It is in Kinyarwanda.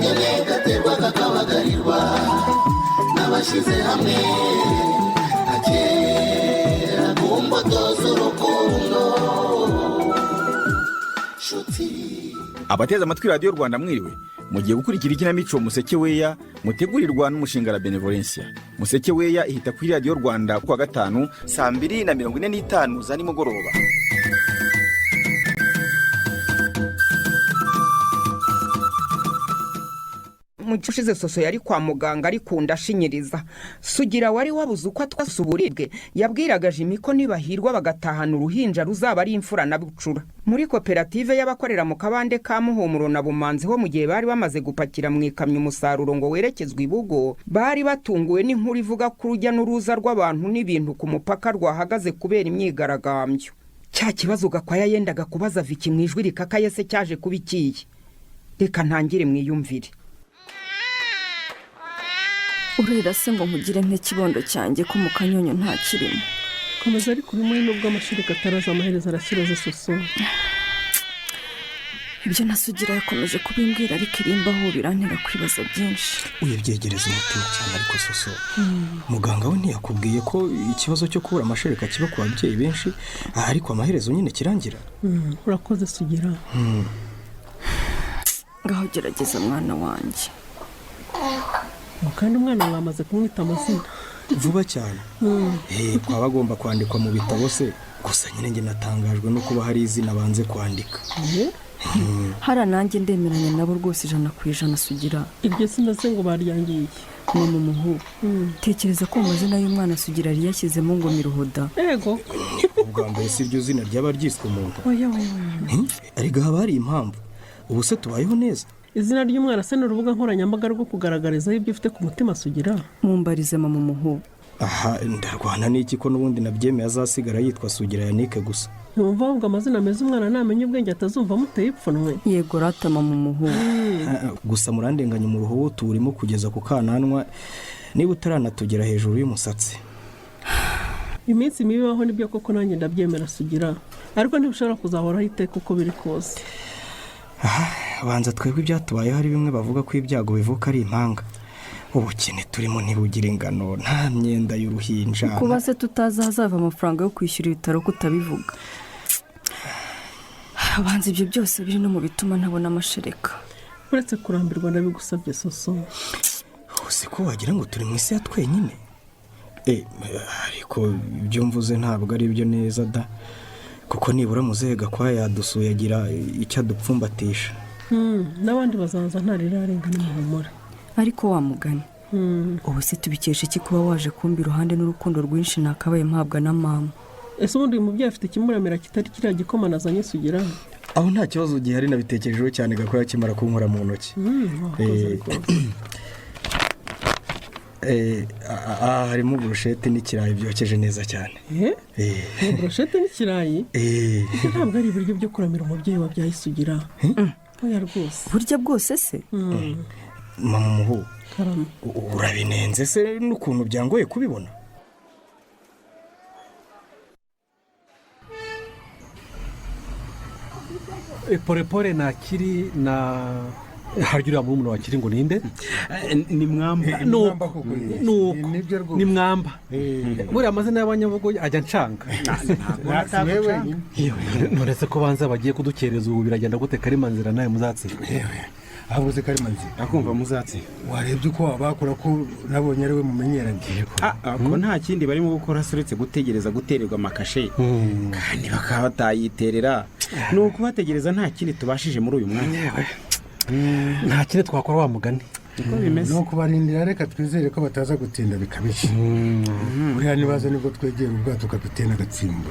agatebe gaterwa kakabagarirwa n'abashyize hamwe akera ku mbuto z'urukundo. Abateze amatwi radiyo Rwanda mwiriwe, mugiye gukurikira ikinamico Museke Weya mutegurirwa n'umushinga la Benevolencia. Museke Weya ihita kuri radiyo Rwanda kuwa gatanu saa 2:45 za nimugoroba. Mucyushize Soso yari kwa muganga ari kunda ashinyiriza. Sugira wari wabuze uko atwasuburirwe yabwiraga Jimmy ko nibahirwa bagatahana uruhinja ruzaba ari imfura na bucura. Muri koperative y'abakorera mu kabande ka Muhumuro na Bumanzi ho mu gihe bari bamaze gupakira mu ikamyo umusaruro ngo werekezwe Ibugo, bari batunguwe n'inkuru ivuga ko urujya n'uruza rw'abantu n'ibintu ku mupaka rwahagaze kubera imyigaragambyo. Cya kibazo Gakwaya yendaga kubaza Viki mu ijwi rikakaye se cyaje kubikiye. Reka ntangire mwiyumvire. Urira se ngo nkugire nk'ikibondo cyanjye ko mu kanyonyo nta kirimo. Komeza ariko uri muri nubwo amashuri kataraza amaherezo arashiroze Soso. Ibyo nasugira yakomeje kubimbwira ariko irimbaho birantera kwibaza byinshi. Uyabyegereza umutima cyane ariko Soso. Muganga we ntiyakubwiye ko ikibazo cyo kubura amashereka kiba ku babyeyi benshi ariko amaherezo nyine kirangira. Urakoze Sugira. Ngaho gerageza mwana wanjye. Kandi umwana wamaze kumwita amazina vuba cyane. Kwaba agomba kwandikwa mu bitabo se, gusa nyine nge natangajwe no kuba hari izina banze kwandika. Hara nanjye ndemeranya nabo rwose 100% Sugira. Iryo zina se ngo baryangiye Mama Muhu. Tekereza ko amazina y'umwana Sugira yari yashyizemo ngo Miruhoda. Ego. Ubwa mbere si iryo zina ryaba ryiswe umuntu. Oya. Ariko haba hari impamvu. Ubu se tubayeho neza. Izina ry'umwana se n'urubuga nkoranyambaga rwo kugaragariza ibyo ufite ku mutima Sugira. Mumbarize Mama Muhu. Aha ndarwana n'iki ko n'ubundi nabyemeye azasigara yitwa Sugira Yannick gusa. Numva ubwo amazina meza umwana namenye ubwenge atazumva muteye ipfunwe. Yego rata Mama Muhu. Gusa murandenganya mu ruhu turimo kugeza ku kananwa niba utaranatugera hejuru y'umusatsi. Iminsi mibibaho nibyo koko nanjye ndabyemera Sugira. Ariko ntibishobora kuzahoraho iteka uko biri kose. Banza twebwe ibyatubayeho hari bimwe bavuga ko ibyago bivuka ari impanga. Ubukene turimo ntibugira ingano, nta myenda y'uruhinja. Kuba se tutazazava amafaranga yo kwishyura ibitaro kutabivuga. Banza ibyo byose biri no mu bituma ntabona amashereka. Uretse kurambirwa ndabigusabye Soso. Use ko wagira ngo turi mu isi ya twenyine. Ariko ibyo mvuze ntabwo ari byo neza da. Kuko nibura muzehe Gakwaya yadusuye agira icyo adupfumbatisha. N'abandi bazaza ntarirarenga n'umuhumura. Ariko wamugani. Ubu se tubikesha iki kuba waje kumbi iruhande n'urukundo rwinshi nakabaye mpabwa na mama. Ese ubundi uyu mubyeyi afite ikimuramira kitari kiriya gikoma nazanye Sugira. Aho nta kibazo gihari nabitekerejeho cyane Gakwaya kimara kunkora mu ntoki. Harimo burushete n'ikirayi byokeje neza cyane. Burushete n'ikirayi? Ntabwo ari ibiryo byo kuramira umubyeyi wabyaye Sugira. Oya rwose. Burya bwose se? Mama Muhu. Urabinenze se n'ukuntu byangoye kubibona? Pole nakiri na harjura mu muntu wakiri ngo ninde? Ni Mwamba. Nuko. Ni Mwamba. Muri amazina y'abanyabugo ajya ncanga. Nonese ko banza bagiye kudukereza ubu biragenda gute Karimanzira naye muzatsi? Abuze Karimanzi akumva muzatsi. Warebye uko abakora ko nabonye ari we mumenyeranye. Ko nta kindi barimo gukora suretse gutegereza gutererwa amakashe. Kandi bakaba batayiterera. Nuko bategereza nta kindi tubashije muri uyu mwanya. Nta kindi twakora wa mugani. No kubarindira reka twizere ko bataza gutinda bikabije. Uriya nibaza nibwo twegera ubwato kapitene Gatsimbo.